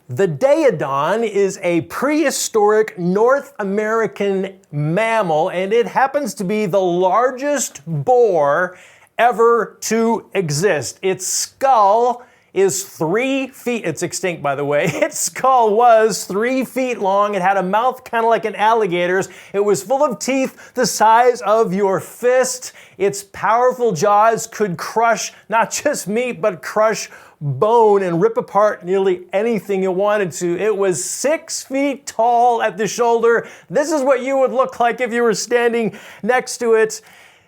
The Deodon is a prehistoric North American mammal, and it happens to be the largest boar ever to exist. Its skull is 3 feet. It's extinct, by the way. Its skull was 3 feet long. It had a mouth kind of like an alligator's. It was full of teeth the size of your fist. Its powerful jaws could crush not just meat, but crush bone and rip apart nearly anything you wanted to. It was 6 feet tall at the shoulder. This is what you would look like if you were standing next to it.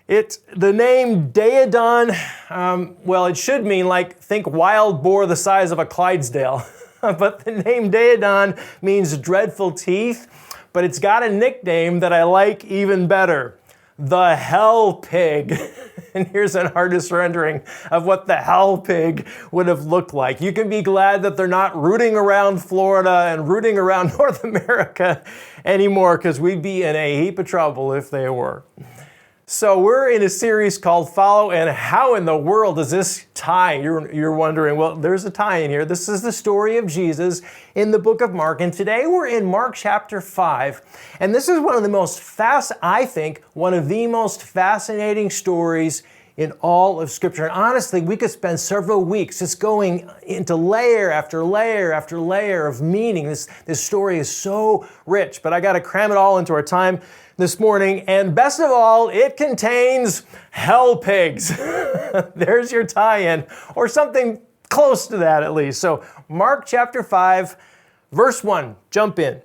The name Deodon, well, it should mean think wild boar the size of a Clydesdale. But the name Deodon means dreadful teeth, but it's got a nickname that I like even better. The Hell Pig. And here's an artist's rendering of what the Hell Pig would have looked like. You can be glad that they're not rooting around Florida and rooting around North America anymore, because we'd be in a heap of trouble if they were. So we're in a series called Follow, and how in the world does this tie? You're wondering, well, there's a tie in here. This is the story of Jesus in the book of Mark, and today we're in Mark chapter 5, and this is one of the most one of the most fascinating stories in all of Scripture. And honestly, we could spend several weeks just going into layer after layer after layer of meaning. This story is so rich, but I got to cram it all into our time this morning. And best of all, it contains hell pigs. There's your tie-in, or something close to that at least. So Mark chapter 5, verse 1, jump in.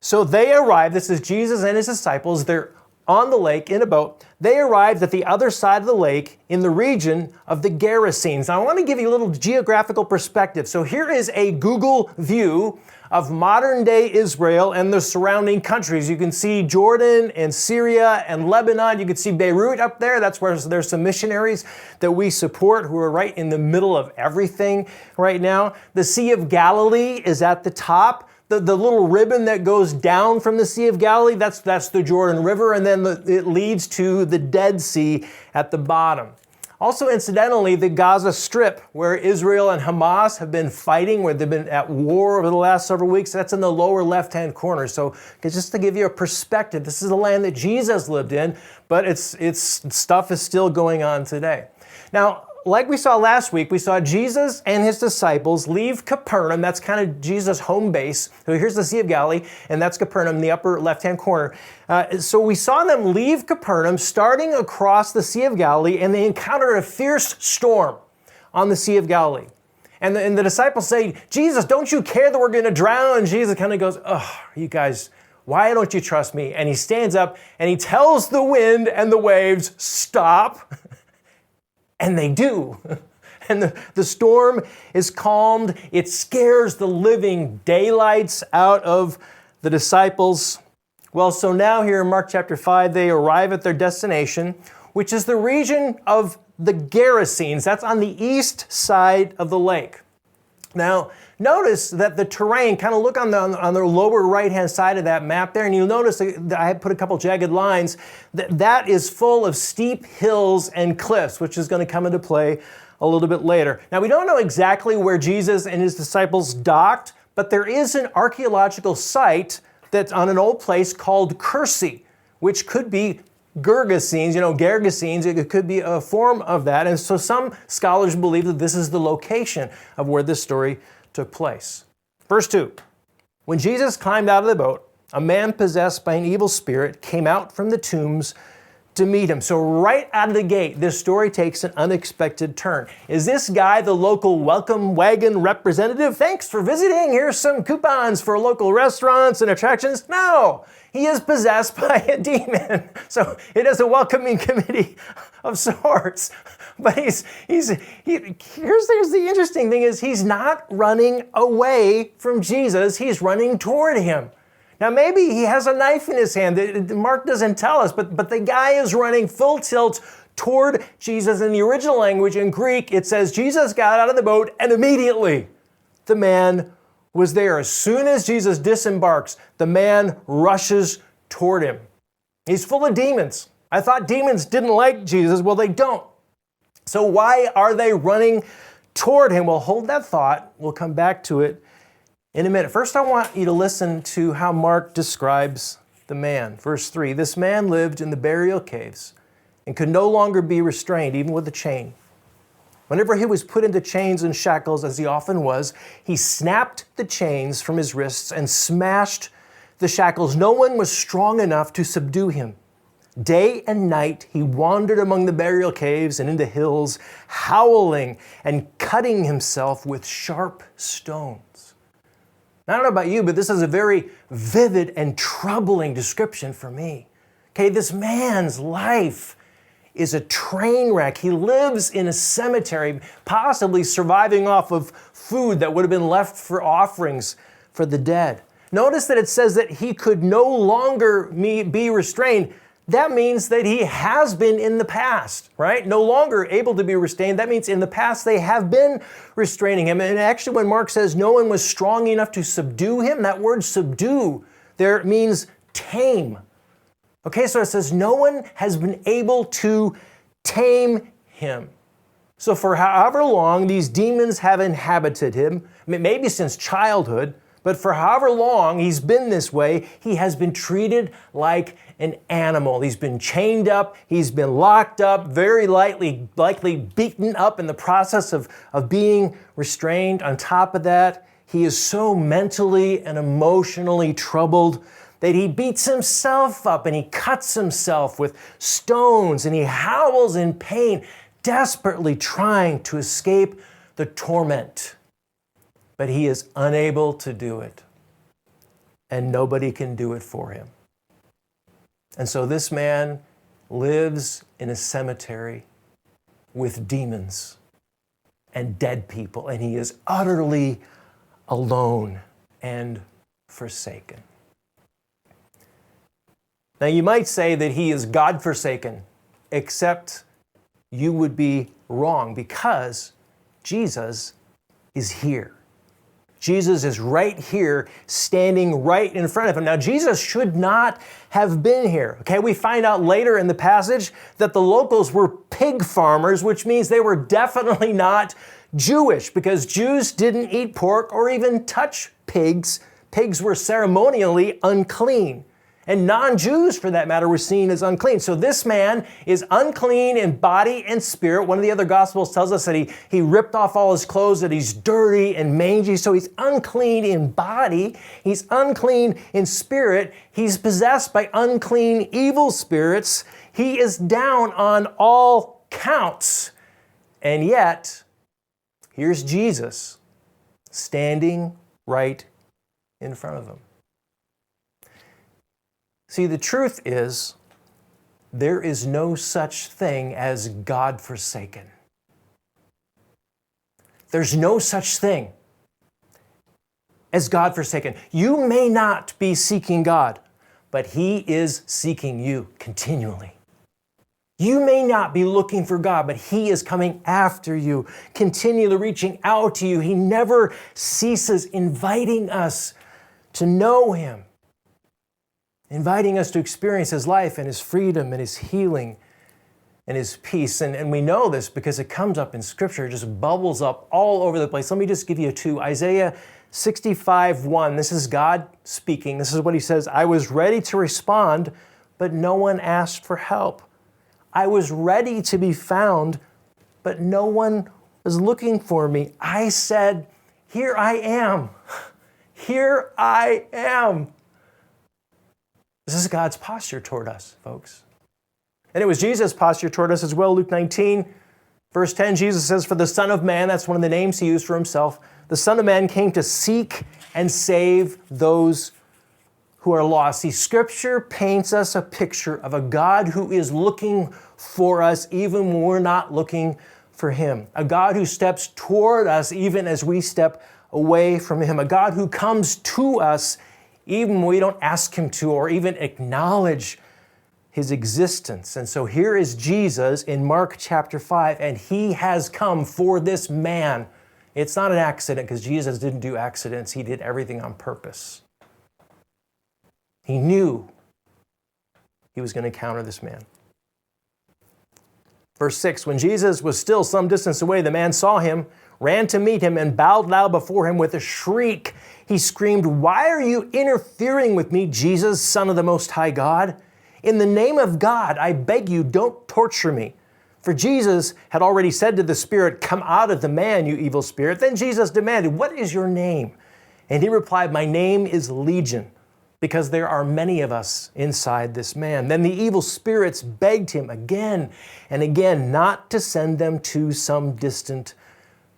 So they arrived, this is Jesus and his disciples, they're on the lake in a boat. They arrived at the other side of the lake in the region of the Gerasenes. Now I want to give you a little geographical perspective. So here is a Google view of modern day Israel and the surrounding countries. You can see Jordan and Syria and Lebanon. You can see Beirut up there. That's where there's some missionaries that we support who are right in the middle of everything right now. The Sea of Galilee is at the top. The little ribbon that goes down from the Sea of Galilee, that's the Jordan River, and then it leads to the Dead Sea at the bottom. Also, incidentally, the Gaza Strip, where Israel and Hamas have been fighting, where they've been at war over the last several weeks, that's in the lower left-hand corner. So just to give you a perspective, this is the land that Jesus lived in, but its stuff is still going on today. Now, like we saw last week, we saw Jesus and his disciples leave Capernaum. That's kind of Jesus' home base. So here's the Sea of Galilee, and that's Capernaum in the upper left-hand corner. So we saw them leave Capernaum, starting across the Sea of Galilee, and they encountered a fierce storm on the Sea of Galilee. And the disciples say, Jesus, don't you care that we're going to drown? And Jesus kind of goes, oh, you guys, why don't you trust me? And he stands up, and he tells the wind and the waves, stop. And they do. And the storm is calmed. It scares the living daylights out of the disciples. Well, so now here in Mark chapter 5, they arrive at their destination, which is the region of the Gerasenes. That's on the east side of the lake. Now, notice that the terrain, kind of look on the lower right-hand side of that map there, and you'll notice that I put a couple jagged lines. That is full of steep hills and cliffs, which is going to come into play a little bit later. Now, we don't know exactly where Jesus and his disciples docked, but there is an archaeological site that's on an old place called Kursi, which could be Gergesenes, Gergesenes, it could be a form of that. And so some scholars believe that this is the location of where this story took place. Verse 2, when Jesus climbed out of the boat, a man possessed by an evil spirit came out from the tombs to meet him. So right out of the gate, this story takes an unexpected turn. Is this guy the local welcome wagon representative? Thanks for visiting. Here's some coupons for local restaurants and attractions. No, he is possessed by a demon. So it is a welcoming committee of sorts. But here's the interesting thing is he's not running away from Jesus. He's running toward him. Now, maybe he has a knife in his hand. Mark doesn't tell us, but the guy is running full tilt toward Jesus. In the original language, in Greek, it says Jesus got out of the boat and immediately the man was there. As soon as Jesus disembarks, the man rushes toward him. He's full of demons. I thought demons didn't like Jesus. Well, they don't. So why are they running toward him? Well, hold that thought. We'll come back to it in a minute. First, I want you to listen to how Mark describes the man. Verse 3, this man lived in the burial caves and could no longer be restrained, even with a chain. Whenever he was put into chains and shackles, as he often was, he snapped the chains from his wrists and smashed the shackles. No one was strong enough to subdue him. Day and night he wandered among the burial caves and in the hills, howling and cutting himself with sharp stones. Now, I don't know about you, but this is a very vivid and troubling description for me. Okay, this man's life is a train wreck. He lives in a cemetery, possibly surviving off of food that would have been left for offerings for the dead. Notice that it says that he could no longer be restrained. That means that he has been in the past, right? No longer able to be restrained. That means in the past they have been restraining him. And actually when Mark says no one was strong enough to subdue him, that word subdue there means tame. Okay, so it says no one has been able to tame him. So for however long these demons have inhabited him, maybe since childhood, but for however long he's been this way, he has been treated like an animal. He's been chained up, he's been locked up, very likely beaten up in the process of being restrained. On top of that, he is so mentally and emotionally troubled that he beats himself up and he cuts himself with stones and he howls in pain, desperately trying to escape the torment. But he is unable to do it, and nobody can do it for him. And so this man lives in a cemetery with demons and dead people, and he is utterly alone and forsaken. Now, you might say that he is God-forsaken, except you would be wrong because Jesus is here. Jesus is right here, standing right in front of him. Now, Jesus should not have been here. Okay, we find out later in the passage that the locals were pig farmers, which means they were definitely not Jewish because Jews didn't eat pork or even touch pigs. Pigs were ceremonially unclean. And non-Jews, for that matter, were seen as unclean. So this man is unclean in body and spirit. One of the other Gospels tells us that he ripped off all his clothes, that he's dirty and mangy. So he's unclean in body. He's unclean in spirit. He's possessed by unclean, evil spirits. He is down on all counts. And yet, here's Jesus standing right in front of him. See, the truth is, there is no such thing as God-forsaken. There's no such thing as God-forsaken. You may not be seeking God, but He is seeking you continually. You may not be looking for God, but He is coming after you, continually reaching out to you. He never ceases inviting us to know Him, inviting us to experience His life and His freedom and His healing and His peace. And we know this because it comes up in Scripture, it just bubbles up all over the place. Let me just give you two. Isaiah 65:1. This is God speaking. This is what He says. I was ready to respond, but no one asked for help. I was ready to be found, but no one was looking for me. I said, here I am. Here I am. This is God's posture toward us, folks. And it was Jesus' posture toward us as well. Luke 19, verse 10, Jesus says, for the Son of Man, that's one of the names He used for Himself, the Son of Man came to seek and save those who are lost. See, Scripture paints us a picture of a God who is looking for us even when we're not looking for Him. A God who steps toward us even as we step away from Him. A God who comes to us even when we don't ask Him to or even acknowledge His existence. And so here is Jesus in Mark chapter 5, and He has come for this man. It's not an accident because Jesus didn't do accidents. He did everything on purpose. He knew He was going to encounter this man. Verse 6, when Jesus was still some distance away, the man saw Him, ran to meet Him, and bowed low before Him with a shriek. He screamed, "Why are you interfering with me, Jesus, Son of the Most High God? In the name of God, I beg you, don't torture me." For Jesus had already said to the spirit, "Come out of the man, you evil spirit." Then Jesus demanded, "What is your name?" And he replied, "My name is Legion, because there are many of us inside this man." Then the evil spirits begged him again and again not to send them to some distant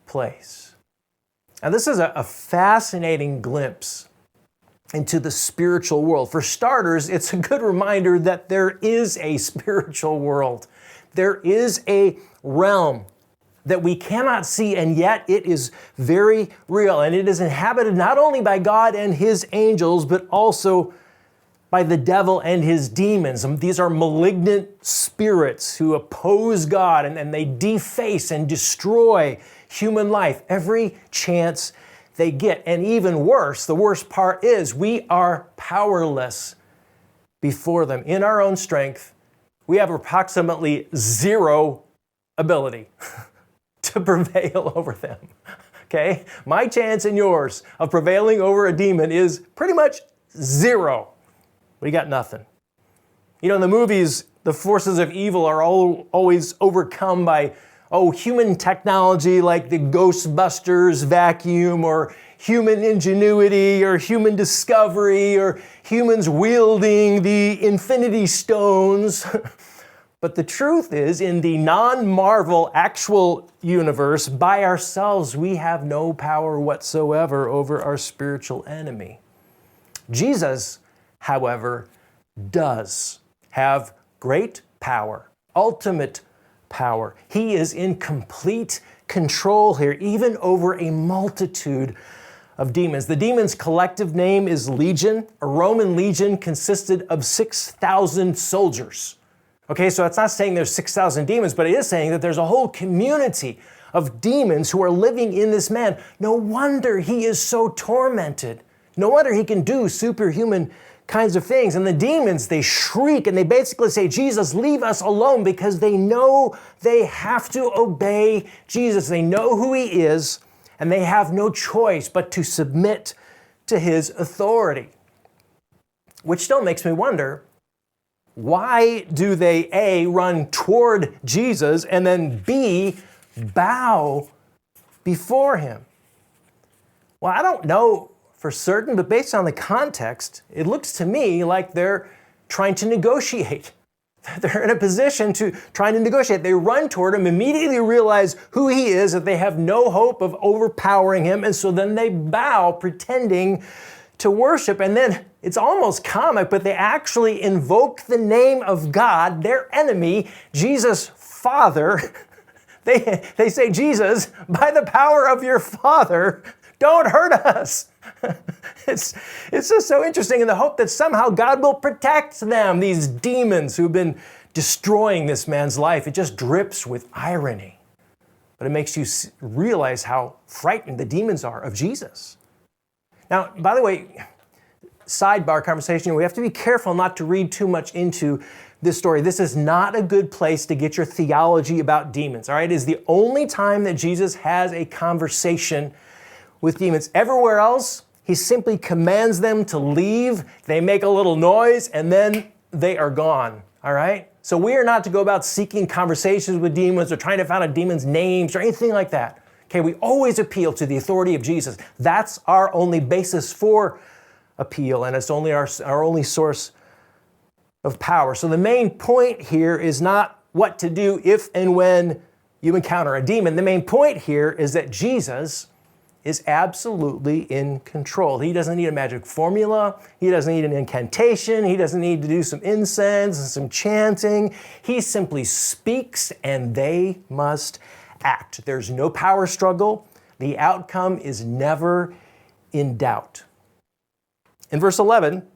place. Now, this is a fascinating glimpse into the spiritual world. For starters, it's a good reminder that there is a spiritual world. There is a realm that we cannot see, and yet it is very real. And it is inhabited not only by God and his angels, but also by the devil and his demons. These are malignant spirits who oppose God, and they deface and destroy human life every chance they get. And even worse, the worst part is we are powerless before them. In our own strength, we have approximately zero ability to prevail over them. Okay? My chance and yours of prevailing over a demon is pretty much zero. We got nothing. You know, in the movies, the forces of evil are always overcome by human technology like the Ghostbusters vacuum, or human ingenuity, or human discovery, or humans wielding the Infinity Stones. But the truth is, in the non-Marvel actual universe, by ourselves, we have no power whatsoever over our spiritual enemy. Jesus, however, does have great power, ultimate power. He is in complete control here, even over a multitude of demons. The demon's collective name is Legion. A Roman legion consisted of 6,000 soldiers. Okay, so it's not saying there's 6,000 demons, but it is saying that there's a whole community of demons who are living in this man. No wonder he is so tormented. No wonder he can do superhuman kinds of things. And the demons, they shriek and they basically say, "Jesus, leave us alone," because they know they have to obey Jesus. They know who he is, and they have no choice but to submit to his authority. Which still makes me wonder, why do they A, run toward Jesus, and then B, bow before him? Well, I don't know for certain, but based on the context, it looks to me like they're trying to negotiate. They're in a position to trying to negotiate. They run toward him, immediately realize who he is, that they have no hope of overpowering him, and so then they bow, pretending to worship. And then it's almost comic, but they actually invoke the name of God, their enemy, Jesus' Father. They say, "Jesus, by the power of your Father, don't hurt us." It's just so interesting, in the hope that somehow God will protect them, these demons who've been destroying this man's life. It just drips with irony. But it makes you realize how frightened the demons are of Jesus. Now, by the way, sidebar conversation, we have to be careful not to read too much into this story. This is not a good place to get your theology about demons, all right? It is the only time that Jesus has a conversation with demons. Everywhere else, he simply commands them to leave. They make a little noise, and then they are gone, all right? So we are not to go about seeking conversations with demons or trying to find out demons' names or anything like that. Okay, we always appeal to the authority of Jesus. That's our only basis for appeal, and it's only our only source of power. So the main point here is not what to do if and when you encounter a demon. The main point here is that Jesus is absolutely in control. He doesn't need a magic formula. He doesn't need an incantation. He doesn't need to do some incense and some chanting. He simply speaks and they must act. There's no power struggle. The outcome is never in doubt. In verse 11,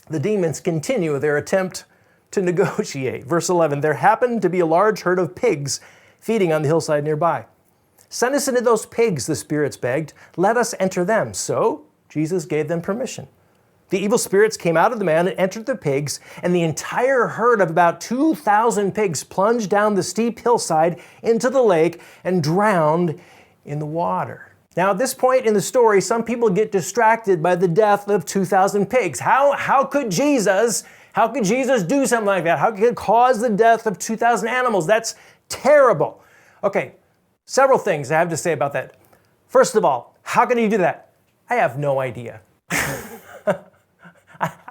the demons continue their attempt to negotiate. Verse 11, there happened to be a large herd of pigs feeding on the hillside nearby. Send us into those pigs, the spirits begged. Let us enter them. So Jesus gave them permission. The evil spirits came out of the man and entered the pigs, and the entire herd of about 2,000 pigs plunged down the steep hillside into the lake and drowned in the water. Now, at this point in the story, some people get distracted by the death of 2,000 pigs. How could Jesus do something like that? How could it cause the death of 2,000 animals? That's terrible. Okay, several things I have to say about that. First of all, how can he do that? I have no idea.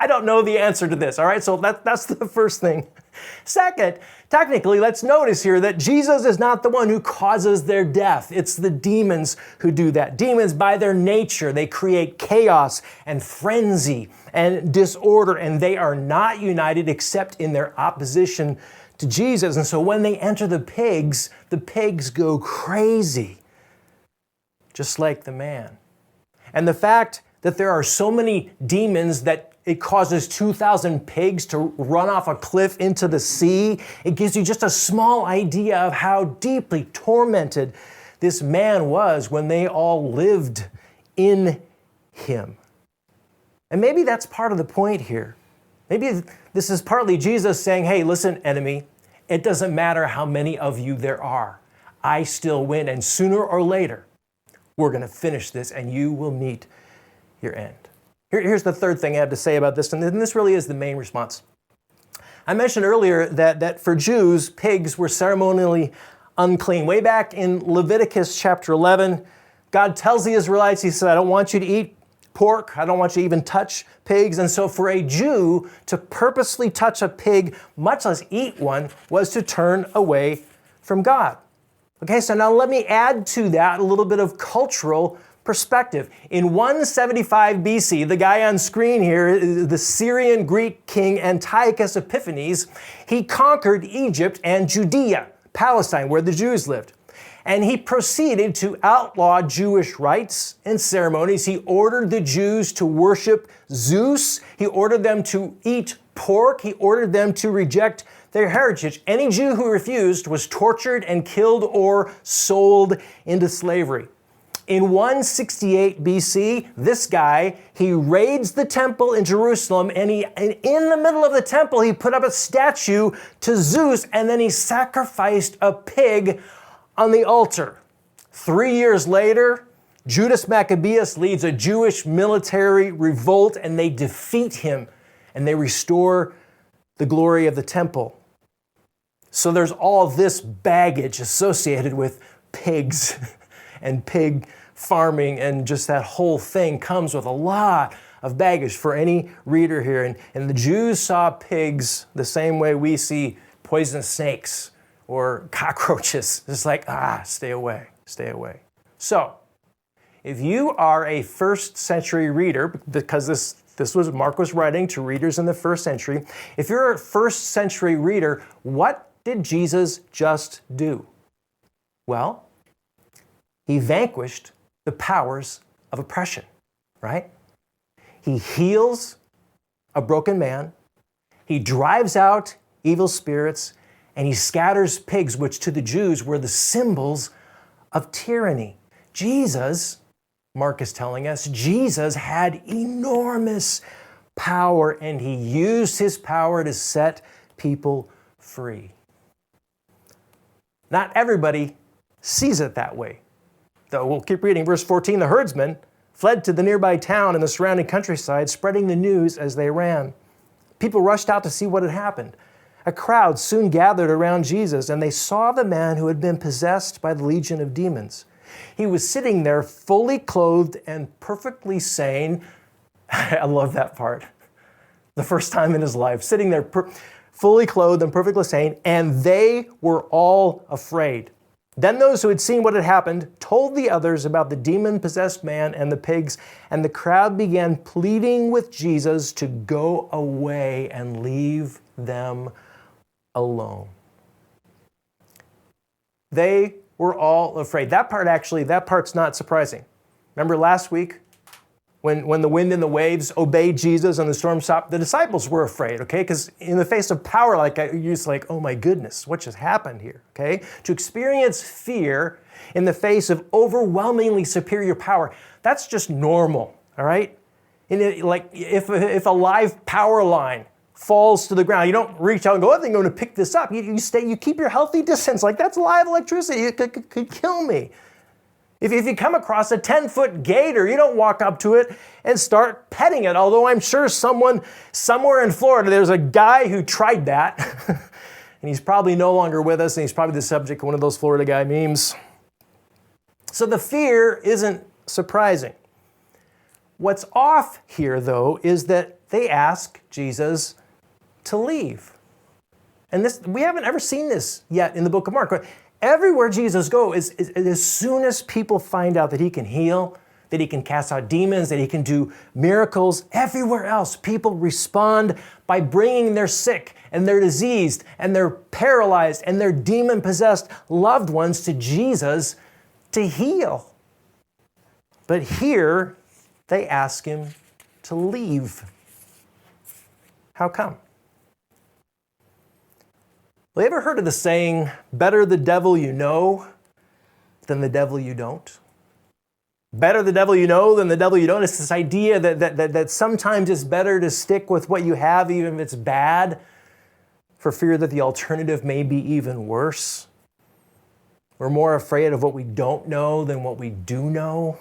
I don't know the answer to this, all right? So that's the first thing. Second, technically, let's notice here that Jesus is not the one who causes their death. It's the demons who do that. Demons, by their nature, they create chaos and frenzy and disorder, and they are not united except in their opposition to Jesus. And so when they enter the pigs go crazy, just like the man. And the fact that there are so many demons that it causes 2,000 pigs to run off a cliff into the sea, it gives you just a small idea of how deeply tormented this man was when they all lived in him. And maybe that's part of the point here. Maybe this is partly Jesus saying, hey, listen, enemy, it doesn't matter how many of you there are. I still win, and sooner or later, we're going to finish this, and you will meet your end. Here's the third thing I have to say about this, and this really is the main response. I mentioned earlier that for Jews, pigs were ceremonially unclean. Way back in Leviticus chapter 11, God tells the Israelites, he said, I don't want you to eat pork. I don't want you to even touch pigs. And so for a Jew to purposely touch a pig, much less eat one, was to turn away from God. Okay, so now let me add to that a little bit of cultural perspective. In 175 BC, the guy on screen here, the Syrian Greek king Antiochus Epiphanes, he conquered Egypt and Judea, Palestine, where the Jews lived. And he proceeded to outlaw Jewish rites and ceremonies. He ordered the Jews to worship Zeus. He ordered them to eat pork. He ordered them to reject their heritage. Any Jew who refused was tortured and killed or sold into slavery. In 168 BC, this guy, he raids the temple in Jerusalem, and in the middle of the temple, he put up a statue to Zeus, and then he sacrificed a pig on the altar. 3 years later, Judas Maccabeus leads a Jewish military revolt, and they defeat him, and they restore the glory of the temple. So there's all this baggage associated with pigs and pig farming, and just that whole thing comes with a lot of baggage for any reader here. And the Jews saw pigs the same way we see poisonous snakes or cockroaches. It's like, stay away, stay away. So, if you are a first century reader, because this was Mark was writing to readers in the first century, if you're a first century reader, what did Jesus just do? Well, he vanquished the powers of oppression, right? He heals a broken man, he drives out evil spirits, and he scatters pigs, which to the Jews were the symbols of tyranny. Jesus, Mark is telling us, Jesus had enormous power, and he used his power to set people free. Not everybody sees it that way. Though we'll keep reading. Verse 14, the herdsmen fled to the nearby town and the surrounding countryside, spreading the news as they ran. People rushed out to see what had happened. A crowd soon gathered around Jesus, and they saw the man who had been possessed by the legion of demons. He was sitting there fully clothed and perfectly sane. I love that part. The first time in his life, sitting there fully clothed and perfectly sane, and they were all afraid. Then those who had seen what had happened told the others about the demon-possessed man and the pigs, and the crowd began pleading with Jesus to go away and leave them alone. They were all afraid. That part's not surprising. Remember last week when the wind and the waves obeyed Jesus and the storm stopped? The disciples were afraid, okay? Because in the face of power like that, you're just like, oh my goodness, what just happened here, okay? To experience fear in the face of overwhelmingly superior power, that's just normal, all right? Like if a live power line falls to the ground, you don't reach out and go, I think I'm going to pick this up. You keep your healthy distance. Like, that's live electricity. It could kill me. If you come across a 10-foot gator, you don't walk up to it and start petting it. Although I'm sure someone somewhere in Florida, there's a guy who tried that. And he's probably no longer with us, and he's probably the subject of one of those Florida guy memes. So the fear isn't surprising. What's off here, though, is that they ask Jesus to leave. And this, we haven't ever seen this yet in the book of Mark. Everywhere Jesus goes, as soon as people find out that he can heal, that he can cast out demons, that he can do miracles, everywhere else, people respond by bringing their sick and their diseased and their paralyzed and their demon-possessed loved ones to Jesus to heal. But here, they ask him to leave. How come? Well, you ever heard of the saying, better the devil you know than the devil you don't? Better the devil you know than the devil you don't. It's this idea that sometimes it's better to stick with what you have, even if it's bad, for fear that the alternative may be even worse. We're more afraid of what we don't know than what we do know.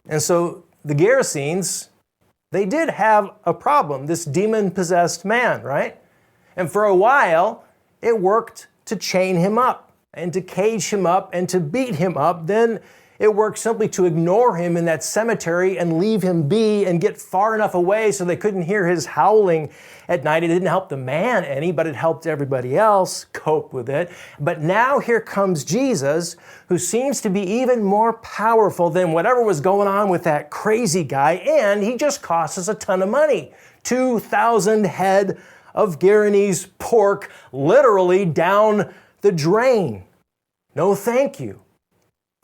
And so the Gerasenes, they did have a problem, this demon-possessed man, right? And for a while, it worked to chain him up and to cage him up and to beat him up. Then it worked simply to ignore him in that cemetery and leave him be and get far enough away so they couldn't hear his howling at night. It didn't help the man any, but it helped everybody else cope with it. But now here comes Jesus, who seems to be even more powerful than whatever was going on with that crazy guy, and he just costs us a ton of money. 2,000 head of Guaranese pork literally down the drain. No, thank you.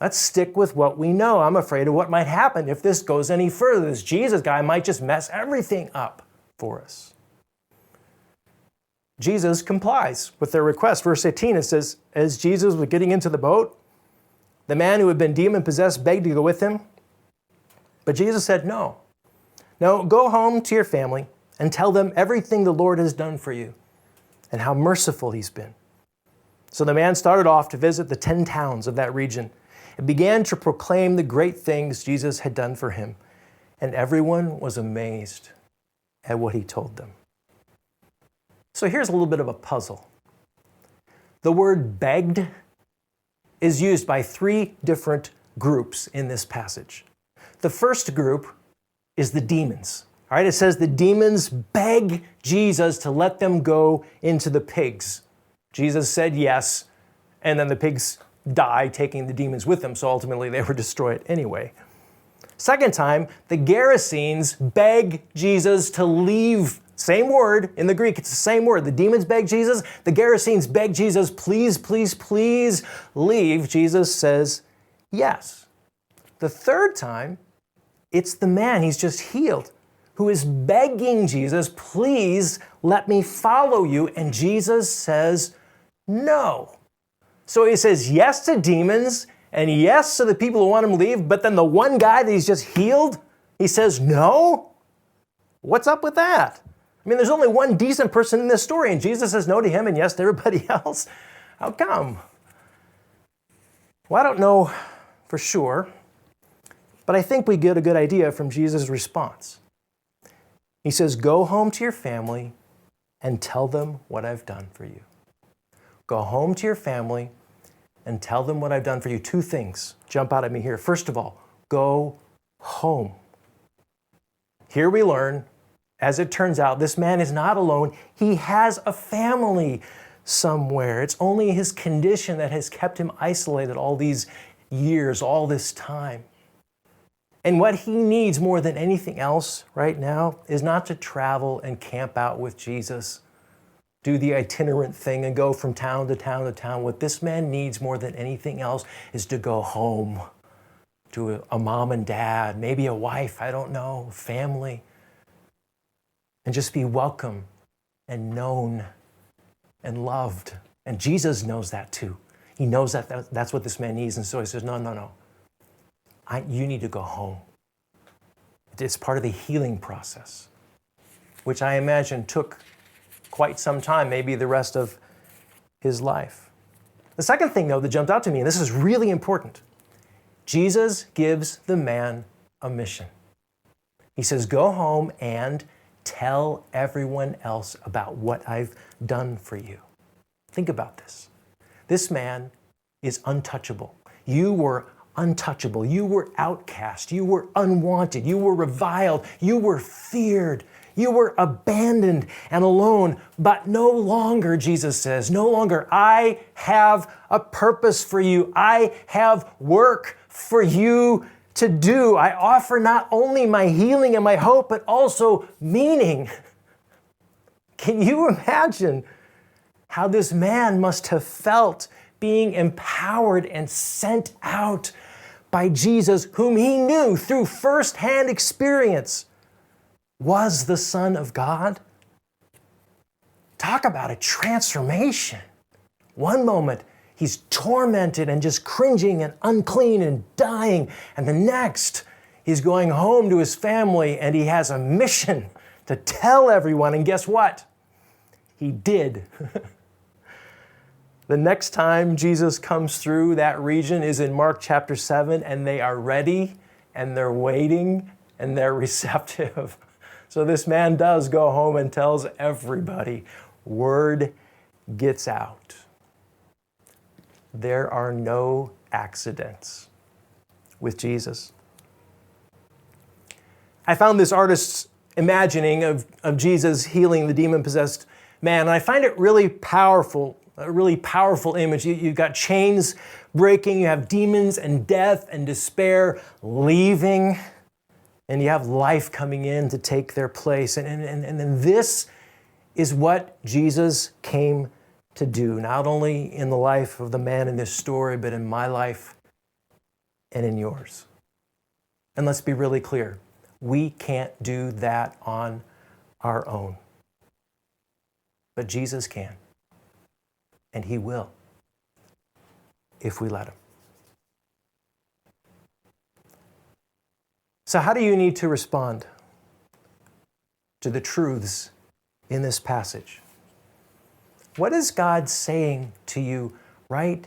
Let's stick with what we know. I'm afraid of what might happen if this goes any further. This Jesus guy might just mess everything up for us. Jesus complies with their request. Verse 18, it says, as Jesus was getting into the boat, the man who had been demon-possessed begged to go with him. But Jesus said, no. No, go home to your family and tell them everything the Lord has done for you and how merciful he's been. So the man started off to visit the 10 towns of that region and began to proclaim the great things Jesus had done for him. And everyone was amazed at what he told them. So here's a little bit of a puzzle. The word begged is used by 3 different groups in this passage. The first group is the demons. All right, it says the demons beg Jesus to let them go into the pigs. Jesus said yes, and then the pigs die, taking the demons with them, so ultimately they were destroyed anyway. Second time, the Gerasenes beg Jesus to leave. Same word in the Greek, it's the same word. The demons beg Jesus, the Gerasenes beg Jesus, please, please, please leave. Jesus says yes. The third time, it's the man he's just healed who is begging Jesus, please let me follow you. And Jesus says no. So he says yes to demons and yes to the people who want him to leave, but then the one guy that he's just healed, he says no? What's up with that? I mean, there's only one decent person in this story, and Jesus says no to him and yes to everybody else. How come? Well, I don't know for sure, but I think we get a good idea from Jesus' response. He says, go home to your family and tell them what I've done for you. Go home to your family and tell them what I've done for you. 2 things jump out at me here. First of all, go home. Here we learn, as it turns out, this man is not alone. He has a family somewhere. It's only his condition that has kept him isolated all these years, all this time. And what he needs more than anything else right now is not to travel and camp out with Jesus, do the itinerant thing and go from town to town to town. What this man needs more than anything else is to go home to a mom and dad, maybe a wife, I don't know, family, and just be welcome and known and loved. And Jesus knows that too. He knows that that's what this man needs. And so he says, no. You need to go home. It's part of the healing process, which I imagine took quite some time, maybe the rest of his life. The second thing, though, that jumped out to me, and this is really important, Jesus gives the man a mission. He says, go home and tell everyone else about what I've done for you. Think about this. This man is untouchable. You were untouchable. You were outcast. You were unwanted. You were reviled. You were feared. You were abandoned and alone. But no longer, Jesus says, no longer. I have a purpose for you. I have work for you to do. I offer not only my healing and my hope, but also meaning. Can you imagine how this man must have felt being empowered and sent out by Jesus, whom he knew through firsthand experience was the Son of God? Talk about a transformation. One moment, he's tormented and just cringing and unclean and dying. And the next, he's going home to his family and he has a mission to tell everyone. And guess what? He did. The next time Jesus comes through that region is in Mark chapter 7, and they are ready and they're waiting and they're receptive. So this man does go home and tells everybody. Word gets out. There are no accidents with Jesus. I found this artist's imagining of Jesus healing the demon-possessed man, and I find it really powerful, a really powerful image. You've got chains breaking, you have demons and death and despair leaving, and you have life coming in to take their place. And then this is what Jesus came to do, not only in the life of the man in this story, but in my life and in yours. And let's be really clear, we can't do that on our own. But Jesus can, and he will, if we let him. So how do you need to respond to the truths in this passage? What is God saying to you right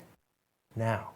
now?